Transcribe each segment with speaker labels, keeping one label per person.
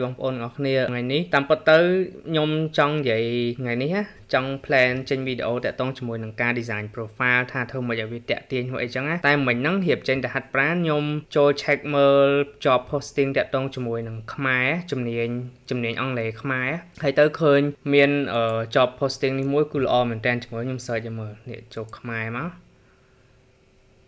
Speaker 1: បងប្អូនទាំងអស់គ្នាថ្ងៃនេះតាមពិតទៅខ្ញុំចង់និយាយថ្ងៃនេះណាចង់ plan ចេញវីដេអូតាក់ទងជាមួយនឹងការ design profile ថាធ្វើម៉េចឲ្យវាតាក់ទាញហួចអីចឹងណាតែមិញហ្នឹងរៀបចេញទៅហាត់ប្រាណខ្ញុំចូល check មើល job posting តាក់ទងជាមួយនឹងខ្មែរជំនាញអង់គ្លេសខ្មែរហើយទៅឃើញមាន job posting នេះមួយគឺល្អមែនតើជាមួយខ្ញុំ search ឲ្យមើលនេះចូលខ្មែរមក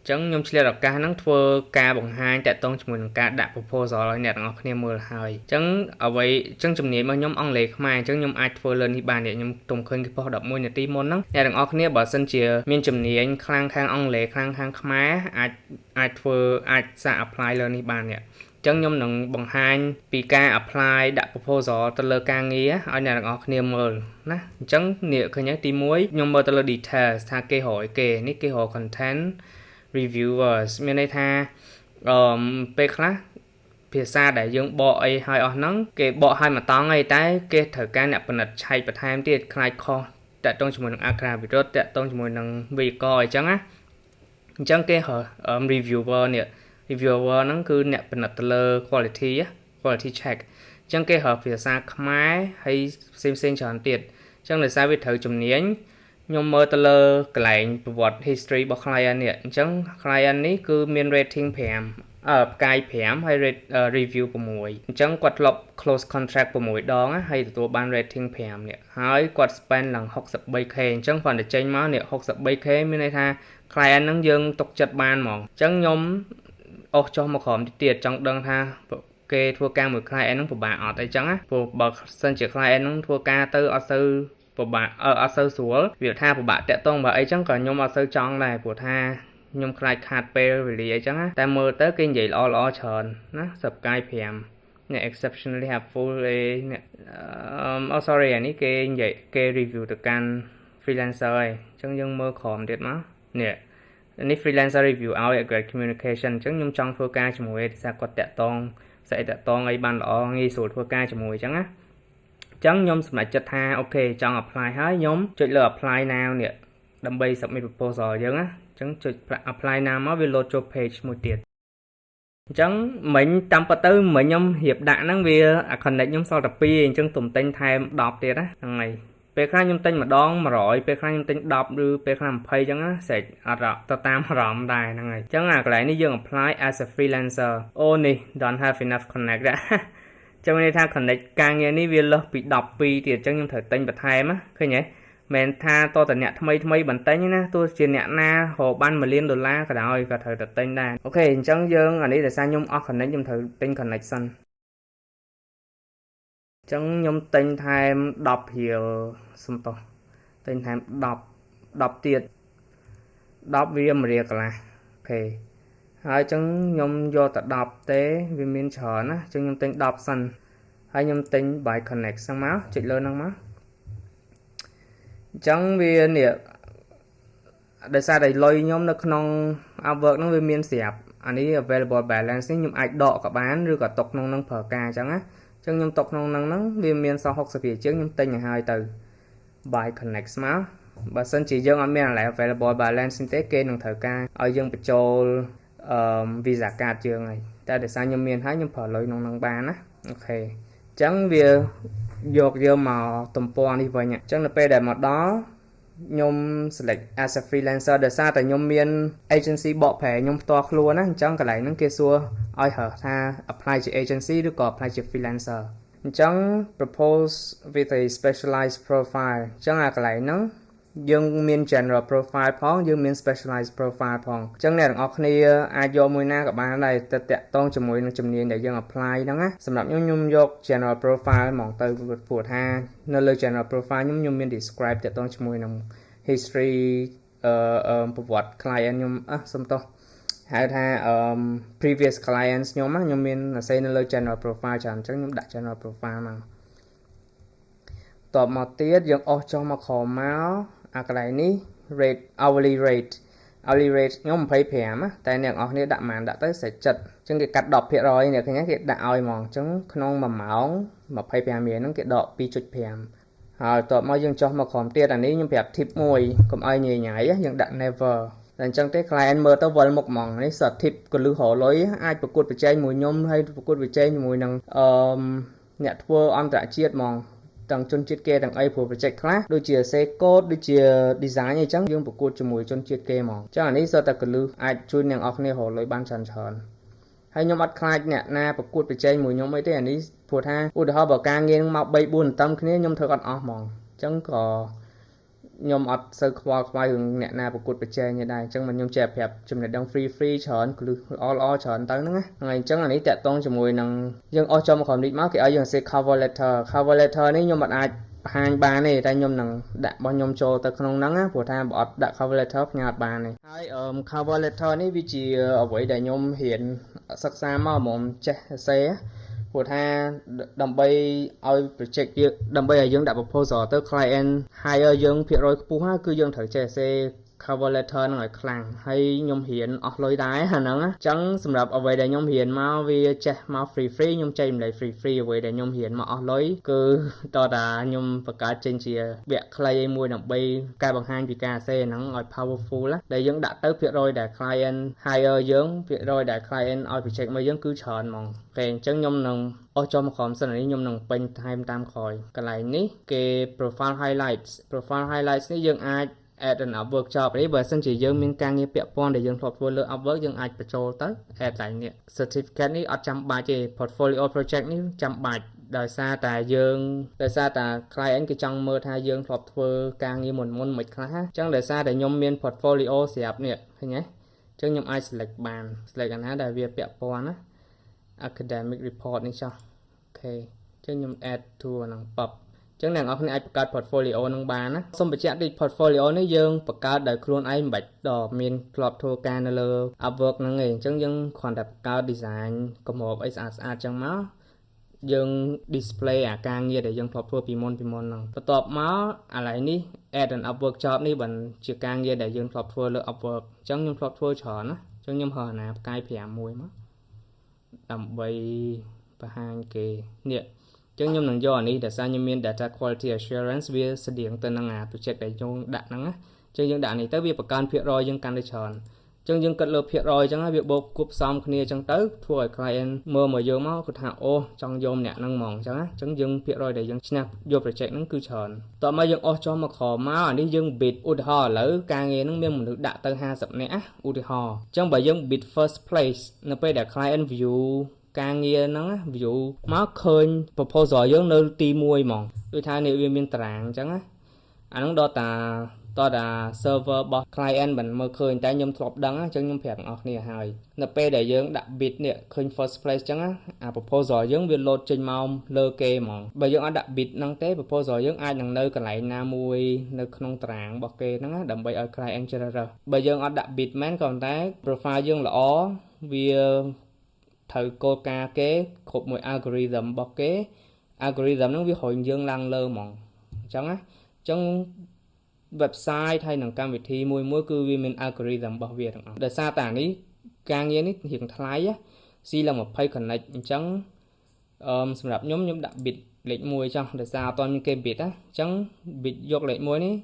Speaker 1: ចឹងខ្ញុំឆ្លៀតឱកាសហ្នឹងធ្វើការបង្ហាញតាក់ទងជាមួយនឹងការដាក់ proposal ឲ្យអ្នកទាំងអស់គ្នាមើលហើយចឹងអ្វីចឹងជំនាញរបស់ខ្ញុំអង់គ្លេសខ្មែរចឹងខ្ញុំអាចធ្វើលើនេះបានខ្ញុំទុំឃើញគេផុស11នាទីមុនហ្នឹងអ្នកទាំងអស់គ្នាបើសិនជាមានជំនាញខ្លាំងខាងអង់គ្លេសខ្លាំងខាងខ្មែរអាចសាក apply លើនេះបាននេះចឹងខ្ញុំនឹងបង្ហាញពីការ apply ដាក់ proposal ទៅលើការងារឲ្យអ្នកទាំងអស់គ្នាមើលណាអញ្ចឹងនេះឃើញទី1ខ្ញុំមើលទៅលើ details ថាគេរកអីគេនេះគេរក content reviewers មានន័យថាពេលខ្លះភាសាដែលយើងបកអីឲ្យអស់ហ្នឹងគេបកឲ្យមកតង់អីតែគេត្រូវការអ្នកផលិតឆែកបន្ថែមទៀតខ្លាចខុសតាក់ទងជាមួយនឹងអក្ខរាវិរុទ្ធតាក់ទងជាមួយនឹងវេយ្យាករណ៍អីចឹងណាអញ្ចឹងគេreviewer នេះ reviewer ហ្នឹងគឺអ្នកផលិតទៅលើ quality check អញ្ចឹងគេរកភាសាខ្មែរហើយផ្សេងច្រើនទៀតអញ្ចឹងដោយសារវាត្រូវជំនាញខ្ញុំមើលទៅលើកន្លែងប្រវត្តិ history របស់ client នេះអញ្ចឹង client នេះគឺមាន rating 5ផ្កាយ5ហើយ review 6អញ្ចឹងគាត់ធ្លាប់ close contract 6ដងហើយទទួលបាន rating 5នេះហើយគាត់ spend ឡើង 63k អញ្ចឹងគាត់ទៅចេញមកនេះ 63k មានន័យថា client ហ្នឹងយើងទុកចិត្តបានហ្មងអញ្ចឹងខ្ញុំអស់ចុះមកក្រោមទៀតចង់ដឹងថាគេធ្វើការមួយ client ហ្នឹងពិបាកអត់អីចឹងណាព្រោះបើសិនជា client ហ្នឹងធ្វើការទៅអត់សូវពិបាកអត់សូវស្រួលវាថាពិបាកតាក់ទងបើអីចឹងក៏ខ្ញុំអត់សូវចង់ដែរព្រោះថាខ្ញុំខ្លាចខាតពេលវេលាអីចឹងណាតែមើលទៅគេនិយាយល្អច្រើនណាសប្កាយ5នេះ exceptionally helpful នេះsorry អានេះគេនិយាយគេ review ទៅកាន់ freelancer ហើយអញ្ចឹងយើងមើលក្រោមទៀតមកនេះ freelancer review ឲ្យ great communication អញ្ចឹងខ្ញុំចង់ធ្វើការជាមួយភាសាគាត់តាក់ទងស្អីតាក់ទងអីបានល្អងាយស្រួលធ្វើការជាមួយអញ្ចឹងណាអញ្ចឹងខ្ញុំសម្រេចចិត្តថាអូខេចង់ apply ហើយខ្ញុំចុចលើ apply now នេះដើម្បី submit proposal យើងណាអញ្ចឹងចុច apply now មកវា load ចូល page មួយទៀតអញ្ចឹងមិញតាមពិតទៅមិញខ្ញុំរៀបដាក់ហ្នឹងវា connect ខ្ញុំសល់តែ2អញ្ចឹងទុំទិញថែម10ទៀតណាហ្នឹងហើយពេលខ្លះខ្ញុំទិញម្ដង100ពេលខ្លះខ្ញុំទិញ10ឬពេលខ្លះ20អញ្ចឹងណាស្រេចអត់ទៅតាមអារម្មណ៍ដែរហ្នឹងហើយអញ្ចឹងអាកន្លែងនេះយើង apply as a freelancer អូនេះ don't have enough connect ចឹងមានន័យថា connect ការងារនេះវាលើសពី12ទៀតអញ្ចឹងខ្ញុំត្រូវទិញបន្ថែមណាឃើញទេមិនថាតតអ្នកថ្មីបន្ទិញណាទោះជាអ្នកណារកបាន$1លានក៏ដោយក៏ត្រូវតែទិញដែរអូខេអញ្ចឹងយើងអានេះដោយសារខ្ញុំអស់ connect ខ្ញុំត្រូវទិញ connect សិនអញ្ចឹងខ្ញុំទិញថែម10រៀលសំទោសទិញថែម10ទៀត10វា1រៀលកន្លះអូខេហើយអញ្ចឹងខ្ញុំយកតែ10ទេវាមានច្រើនណាអញ្ចឹងខ្ញុំទិញ10សិនហើយខ្ញុំទិញ by connect ហ្នឹងមកចុចលើហ្នឹងមកអញ្ចឹងវានេះដោយសារតែលុយខ្ញុំនៅក្នុង Upwork ហ្នឹងវាមានស្រាប់អានេះ available balance នេះខ្ញុំអាចដកក៏បានឬក៏ຕົកក្នុងហ្នឹងប្រើការអញ្ចឹងណាអញ្ចឹងខ្ញុំຕົកក្នុងហ្នឹងវាមានសល់60%ជាងខ្ញុំទិញឲ្យហើយទៅ by connect មកបើសិនជាយើងអត់មាន available balance ទេគេនឹងត្រូវការឲ្យយើងបញ្ចូលvisa card យើងហើយតែដោយសារខ្ញុំមានហើយខ្ញុំប្រើលុយក្នុងហ្នឹងបានណាអូខេអញ្ចឹងវាយកយើងមកទំព័រនេះវិញអញ្ចឹងនៅពេលដែលមកដល់ខ្ញុំ select as a freelancer ដោយសារតែខ្ញុំមាន agency បកប្រែខ្ញុំផ្ទាល់ខ្លួនណាអញ្ចឹងកន្លែងហ្នឹងគេសួរឲ្យរើសថា apply ជា agency ឬក៏ apply ជា freelancer អញ្ចឹង propose with a specialized profile អញ្ចឹងអាកន្លែងហ្នឹងយើងមាន general profile ផងយើងមាន specialized profile ផងអញ្ចឹងអ្នកទាំងអស់គ្នាអាចយកមួយណាក៏បានដែរទៅតាក់ទងជាមួយនឹងជំនាញដែលយើង apply ហ្នឹងណាសម្រាប់ខ្ញុំយក general profile ហ្មងទៅព្រោះថានៅលើ general profile ខ្ញុំមាន describe តាក់ទងជាមួយនឹង history ប្រវត្តិ client ខ្ញុំសុំទោសហៅថា previous clients ខ្ញុំមានអាស័យនៅលើ general profile ច្រើនអញ្ចឹងខ្ញុំដាក់ general profile មកតបមកទៀតយើងអស់ចុះមកក្រោមមកអាកន្លែងនេះ rate hourly rate ខ្ញុំ25តែអ្នកនរគ្នាដាក់ប៉ុន្មានដាក់ទៅសេចចិត្តអញ្ចឹងគេកាត់ 10% អ្នកឃើញគេដាក់ឲ្យហ្មងអញ្ចឹងក្នុង1ម៉ោង25រៀលហ្នឹងគេដក 2.5 ហើយតបមកយើងចុះមកក្រោមទៀតអានេះខ្ញុំប្រាប់ tip មួយកុំឲ្យញ៉ៃយើងដាក់ never តែអញ្ចឹងទេ client មើលទៅវល់មុខហ្មងនេះ tip កលឹះរលុយអាចប្រកួតប្រជែងជាមួយខ្ញុំហើយប្រកួតប្រជែងជាមួយនឹង អ្នកធ្វើអន្តរជាតិហ្មងទាំងជនជាតិគេទាំងអីព្រោះ project ខ្លះដូចជា say code ដូចជា design អីចឹងយើងប្រកួតជាមួយជនជាតិគេហ្មងចឹងអានេះសុទ្ធតែកលឹះអាចជួយអ្នកនរគ្នារកលុយបានច្រើនហើយខ្ញុំអត់ខ្លាចអ្នកណាប្រកួតប្រជែងមួយខ្ញុំអីទេអានេះព្រោះថាឧទាហរណ៍បើការងារមក3 4តំគ្នាខ្ញុំធ្វើអត់អស់ហ្មងចឹងក៏ខ្ញុំអត់សូវខ្វល់ខ្វាយរឿងអ្នកណាប្រកួតប្រជែងទេដែរអញ្ចឹងខ្ញុំចេះប្រាប់ចំណេះដឹង free ច្រើនគឺល្អច្រើនទៅហ្នឹងណាហើយអញ្ចឹងអានេះតាក់ទងជាមួយនឹងយើងអស់ចំក្រុមនេះមកគេឲ្យយើងសេ cover letter នេះខ្ញុំអត់អាចបង្ហាញបានទេតែខ្ញុំនឹងដាក់របស់ខ្ញុំចូលទៅក្នុងហ្នឹងណាព្រោះថាបើអត់ដាក់ cover letter ផ្ញើអត់បានទេហើយcover letter នេះវាជាអ្វីដែលខ្ញុំរៀនសិក្សាមកហ្មងចេះសេព្រោះថាដើម្បីឲ្យ project ដើម្បីឲ្យយើងដាក់ proposal ទៅ client hire យើងភាគរយខ្ពស់គឺយើងត្រូវចេះសេ cover letter ហ្នឹងឲ្យខ្លាំងហើយខ្ញុំរៀនអស់លុយដែរអាហ្នឹងអញ្ចឹងសម្រាប់អ្វីដែលខ្ញុំរៀនមកវាចេះមក free ខ្ញុំចែកម្លែក free អ្វីដែលខ្ញុំរៀនមកអស់លុយគឺតើតាខ្ញុំបង្កើតចេញជាវគ្គខ្លីមួយដើម្បីការបង្ហាញពីការសេហ្នឹងឲ្យ powerful ដែលយើងដាក់ទៅភាគរយដែល client hire យើងភាគរយដែល client ឲ្យ project មកយើងគឺច្រើនហ្មងគេអញ្ចឹងខ្ញុំនឹងអស់ចំក្រុមសិននេះខ្ញុំនឹងពេញថែមតាមក្រោយកន្លែងនេះគេ profile highlights នេះយើងអាចadd an Upwork job នេះបើសិនជាយើងមានការងារពាក់ព័ន្ធដែលយើងធ្លាប់ធ្វើលើ Upwork យើងអាចបញ្ចូលទៅ add ឡើងនេះ certificate នេះអត់ចាំបាច់ទេ portfolio project នេះចាំបាច់ដោយសារតែ client គេចង់មើលថាយើងធ្លាប់ធ្វើការងារមុនមិនខ្លះអញ្ចឹងដោយសារតែខ្ញុំមាន portfolio ស្រាប់នេះឃើញទេអញ្ចឹងខ្ញុំអាច select បាន select អាណាដែលវាពាក់ព័ន្ធណា academic report នេះចុះអូខេអញ្ចឹងខ្ញុំ add to នឹង pubចឹងអ្នកនរគ្នាអាចបង្កើត portfolio នឹងបានណាសូមបញ្ជាក់តិច portfolio នេះយើងបង្កើតដោយខ្លួនឯងមិនបាច់ដល់មានធ្លាប់ធ្វើការនៅលើ Upwork ហ្នឹងឯងអញ្ចឹងយើងគ្រាន់តែបង្កើត design កម្របអីស្អាតចឹងមកយើង display អាការងារដែលយើងធ្លាប់ធ្វើពីមុនហ្នឹងបន្ទាប់មកឥឡូវនេះ add an Upwork job នេះបើជាការងារដែលយើងធ្លាប់ធ្វើលើ Upwork អញ្ចឹងខ្ញុំធ្លាប់ធ្វើច្រើនណាអញ្ចឹងខ្ញុំហៅអាណាផ្កាយ5មួយមកដើម្បីបង្ហាញគេនេះចឹងខ្ញុំនឹងយកអានេះដែលសារខ្ញុំមាន data quality assurance វាស្តៀងទៅនឹងអា project ដែលយើងដាក់ហ្នឹងណាចឹងយើងដាក់នេះទៅវាបង្កើនភាគរយយើងកាន់តែច្រើនចឹងយើងគិតលើភាគរយចឹងហើយវាបូកគប់ផ្សំគ្នាចឹងទៅធ្វើឲ្យ client មើលមកយើងមកគាត់ថាអូចង់យកអ្នកហ្នឹងហ្មងចឹងណាចឹងយើងភាគរយដែលយើងឈ្នះយក project ហ្នឹងគឺច្រើនតោះមកយើងអស់ចុះមកក្រោមមកអានេះយើង bid ឧទាហរណ៍ឥឡូវការងារហ្នឹងមានមនុស្សដាក់ទៅ50នាក់ឧទាហរណ៍ចឹងបើយើង bid first place នៅពេលដែល client viewការងារហ្នឹង view មកឃើញ proposal យើងនៅទី1ហ្មងដូចថានេះវាមានតារាងអញ្ចឹងណាអាហ្នឹងដល់តា server របស់ client មិនមើលឃើញតែខ្ញុំធ្លាប់ដឹងអញ្ចឹងខ្ញុំប្រាប់អ្នកនរគ្នាហើយនៅពេលដែលយើងដាក់ bid នេះឃើញ first place អញ្ចឹងអា proposal យើងវា load ចេញមកលើគេហ្មងបើយើងអត់ដាក់ bid ហ្នឹងទេ proposal យើងអាចនឹងនៅកន្លែងណាមួយនៅក្នុងតារាងរបស់គេហ្នឹងដើម្បីឲ្យ client ជ្រើសរើសបើយើងអត់ដាក់ bid មែនក៏តែ profile យើងល្អវាត្រូវគោលការណ៍គេគ្រប់មួយ algorithm របស់គេ algorithm ហ្នឹងវារុញយើងឡើងលើហ្មងអញ្ចឹងណាអញ្ចឹង website ហើយនឹងកម្មវិធីមួយគឺវាមាន algorithm របស់វាទាំងអស់ដោយសារតែនេះការងារនេះរៀងថ្លៃស៊ីឡើង20 connect អញ្ចឹងសម្រាប់ខ្ញុំដាក់ bid លេខ1ចុះដោយសារអត់ទាន់មានគេ bid អញ្ចឹង bid យកលេខ1នេះ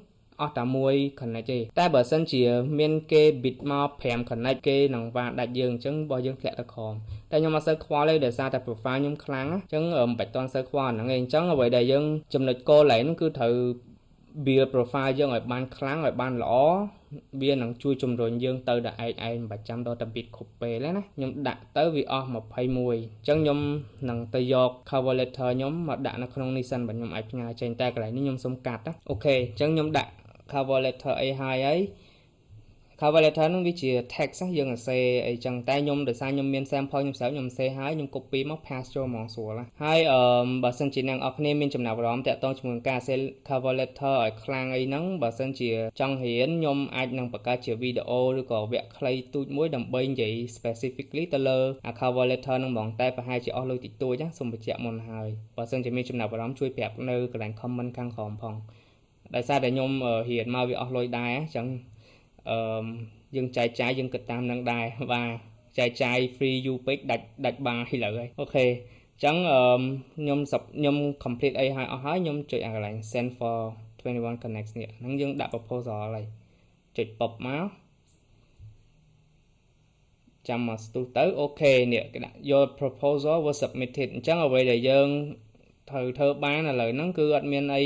Speaker 1: អស់តែ1 connect ទេតែបើសិនជាមានគេ bid មក5 connect គេនឹងវាដាច់យើងអញ្ចឹងបើយើងធ្លាក់ទៅក្រោមតែខ្ញុំអត់សូវខ្វល់ទេដោយសារតែ profile ខ្ញុំខ្លាំងអញ្ចឹងមិនបាច់តន់សូវខ្វល់ហ្នឹងឯងអញ្ចឹងអ្វីដែលយើងចំណុច goal ឡើងគឺត្រូវ build profile យើងឲ្យបានខ្លាំងឲ្យបានល្អវានឹងជួយជំរុញយើងទៅដល់ឯងមិនបាច់ចាំដល់តែ bid គ្រប់ពេលទេណាខ្ញុំដាក់ទៅវាអស់21អញ្ចឹងខ្ញុំនឹងទៅយក cover letter ខ្ញុំមកដាក់នៅក្នុងនេះសិនបើខ្ញុំអាចផ្ញើចេញតែកន្លែងនេះខ្ញុំសុំកាត់ណាអូខេអញ្ចឹងខ្ញុំដាក់ cover letter អីហើយ cover letter ហ្នឹងវាជា text យើងសរសេរអីចឹងតែខ្ញុំដោយសារខ្ញុំមាន sample ខ្ញុំស្រាប់ខ្ញុំសរសេរហើយខ្ញុំ copy មក paste ចូលហ្មងស្រួលហើយបើសិនជាអ្នកនរគ្នាមានចំណាប់អារម្មណ៍តាក់ទងជាមួយការសរសេរ cover letter ឲ្យខ្លាំងអីហ្នឹងបើសិនជាចង់រៀនខ្ញុំអាចនឹងបង្កើតជាវីដេអូឬក៏វគ្គខ្លីទូចមួយដើម្បីនិយាយ specifically ទៅលើ cover letter ហ្នឹងហ្មងតែប្រហែលជាអស់លុយតិចតួចសូមបញ្ជាក់មុនហើយបើសិនជាមានចំណាប់អារម្មណ៍ជួយប្រាប់នៅកន្លែង comment ខាងក្រោមផងដោយសារតែខ្ញុំរៀនមកវាអស់លុយដែរអញ្ចឹងយើងចែកចាយយើងគិតតាមនឹងដែរបាទចែកចាយ free you pick ដាច់បាយឥឡូវហើយអូខេអញ្ចឹងខ្ញុំ complete អីហើយអស់ហើយខ្ញុំចុចអាកន្លែង send for 21 connects នេះហ្នឹងយើងដាក់ proposal ហើយចុច pop មកចាំមកស្ទុះទៅអូខេនេះគេដាក់ your proposal was submitted អញ្ចឹងអ្វីដែលយើង ត្រូវធ្វើបានឥឡូវហ្នឹងគឺអត់មានអី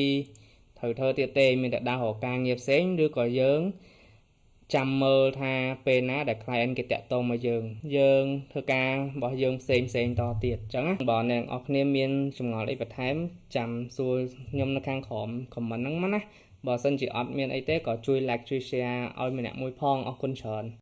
Speaker 1: ត្រូវធ្វើទៀតទេមានតែដើររកការងារផ្សេងឬក៏យើងចាំមើលថាពេលណាដែល client គេតាក់ទងមកយើងធ្វើការរបស់យើងផ្សេងតទៀតអញ្ចឹងណាបើអ្នកនរគ្នាមានចម្ងល់អីបន្ថែមចាំសួរខ្ញុំនៅខាងក្រោម comment ហ្នឹងមកណាបើសិនជាអត់មានអីទេក៏ជួយ like ជួយ share ឲ្យម្នាក់មួយផងអរគុណច្រើន